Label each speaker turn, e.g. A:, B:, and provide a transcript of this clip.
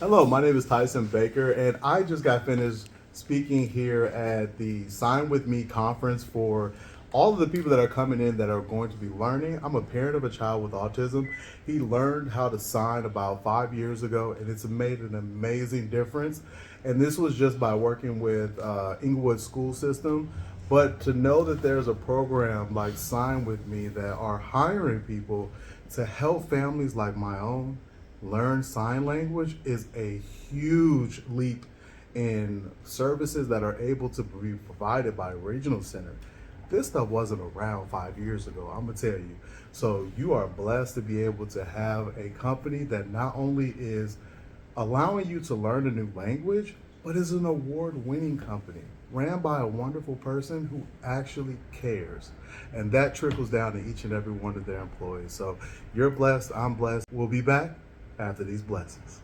A: Hello, my name is Tyson Baker, and I just got finished speaking here at the Sign With Me conference for all of the people that are coming in that are going to be learning. I'm a parent of a child with autism. He learned how to sign about 5 years ago, and it's made an amazing difference. And this was just by working with Inglewood School System. But to know that there's a program like Sign With Me that are hiring people to help families like my own learn sign language is a huge leap in services that are able to be provided by a regional center. This stuff wasn't around 5 years ago, I'm gonna tell you. So you are blessed to be able to have a company that not only is allowing you to learn a new language, but is an award-winning company ran by a wonderful person who actually cares. And that trickles down to each and every one of their employees. So you're blessed, I'm blessed. We'll be back after these blessings.